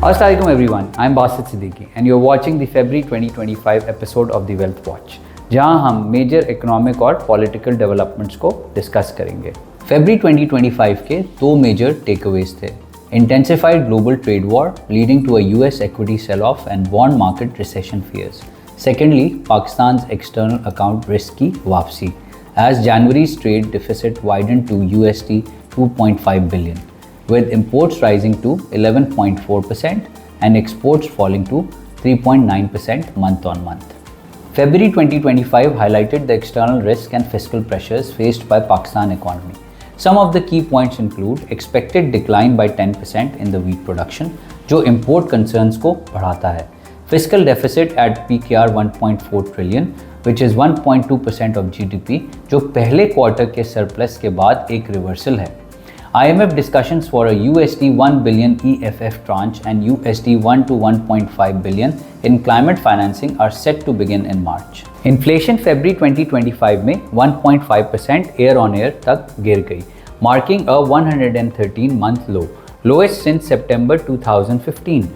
Assalamualaikum everyone, I'm Basit Siddiqui and you're watching the February 2025 episode of the Wealth Watch, जहां हम major economic और political developments को discuss करेंगे। फरवरी 2025 के दो मेजर टेकअवेज थे। Intensified global trade war leading to a US equity sell-off and bond market recession fears. Secondly, Pakistan's external account risk की वापसी as January's trade deficit widened to USD 2.5 billion. with imports rising to 11.4% and exports falling to 3.9% month on month. February 2025 highlighted the external risk and fiscal pressures faced by Pakistan economy. Some of the key points include expected decline by 10% in the wheat production, जो import concerns को बढ़ाता है. Fiscal deficit at PKR 1.4 trillion, which is 1.2% of GDP, जो पहले quarter के surplus के बाद एक रिवर्सल है. IMF discussions for a USD 1 billion EFF tranche and USD 1 to 1.5 billion in climate financing are set to begin in March. Inflation February 2025 में 1.5% year on year तक गिर गई, marking a 113-month low, lowest since September 2015.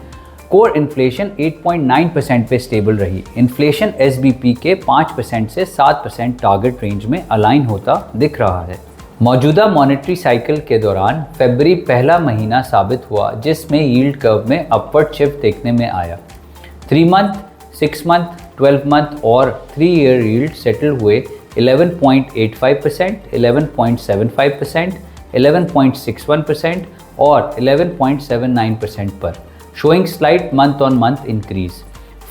Core inflation 8.9% पे stable रही. Inflation SBP के 5% से 7% target range में align होता दिख रहा है. मौजूदा मॉनेटरी साइकिल के दौरान फरवरी पहला महीना साबित हुआ जिसमें यील्ड कर्व में अपवर्ड शिफ्ट देखने में आया. 3 मंथ, 6 मंथ, 12 मंथ और 3 ईयर यील्ड सेटल हुए 11.85%, 11.75%, 11.61% और 11.79% पर, showing slight month on month increase.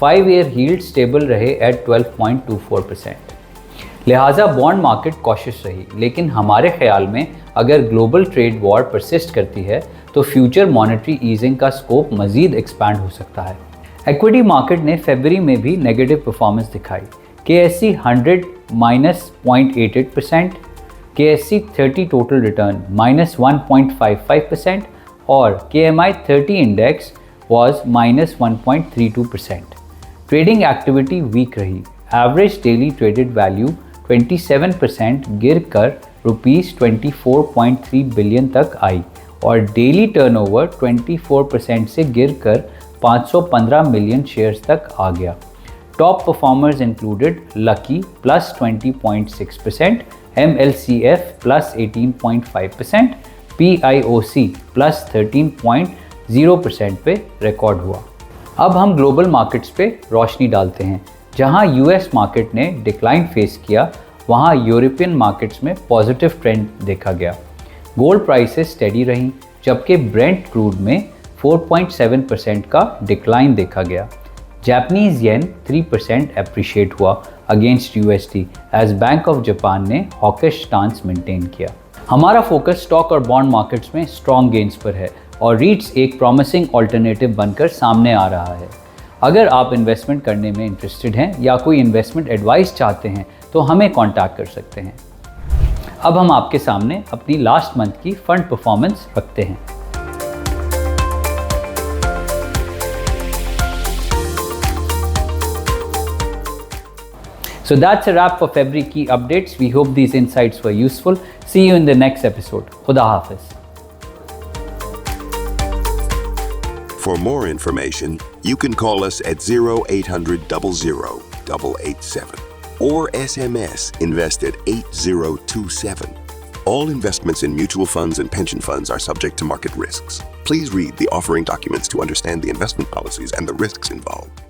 5 year yield stable रहे at 12.24%. लिहाजा बॉन्ड मार्केट कॉशियस रही, लेकिन हमारे ख्याल में अगर ग्लोबल ट्रेड वॉर परसिस्ट करती है तो फ्यूचर मॉनेटरी ईजिंग का स्कोप मज़ीद एक्सपैंड हो सकता है. इक्विटी मार्केट ने फरवरी में भी नेगेटिव परफॉर्मेंस दिखाई. KSE 100 -0.88%, KSE 30 टोटल रिटर्न -1.55% और KMI 30 index was -1.32%. Trading activity weak रही. एवरेज डेली ट्रेडेड वैल्यू 27% गिर कर ₹24.3 बिलियन तक आई और डेली टर्नओवर 24% से गिर कर 515 मिलियन शेयर्स तक आ गया. Top performers included lucky +20.6%, MLCF +18.5%, PIOC +13.0% पे रिकॉर्ड हुआ. अब हम ग्लोबल मार्केट्स पे रोशनी डालते हैं. जहां यूएस मार्केट ने डिक्लाइन फेस किया, वहां यूरोपियन मार्केट्स में पॉजिटिव ट्रेंड देखा गया. गोल्ड प्राइसेस स्टेडी रहीं, जबकि ब्रेंट क्रूड में 4.7% का डिक्लाइन देखा गया. जापानीज येन 3% अप्रिशिएट हुआ against USD as bank of Japan ने हॉकिश स्टांस मेंटेन किया. हमारा फोकस स्टॉक और बॉन्ड मार्केट्स में स्ट्रॉन्ग गेन्स पर है और रीट्स एक प्रॉमिसिंग ऑल्टरनेटिव बनकर सामने आ रहा है. अगर आप इन्वेस्टमेंट करने में इंटरेस्टेड हैं या कोई इन्वेस्टमेंट एडवाइस चाहते हैं तो हमें कांटेक्ट कर सकते हैं. अब हम आपके सामने अपनी लास्ट मंथ की फंड परफॉर्मेंस रखते हैं. So that's a wrap for February key updates. We hope these insights were useful. See you in the next episode. Khuda Hafiz. For more information, you can call us at 0800 00 887 or SMS invest at 8027. All investments in mutual funds and pension funds are subject to market risks. Please read the offering documents to understand the investment policies and the risks involved.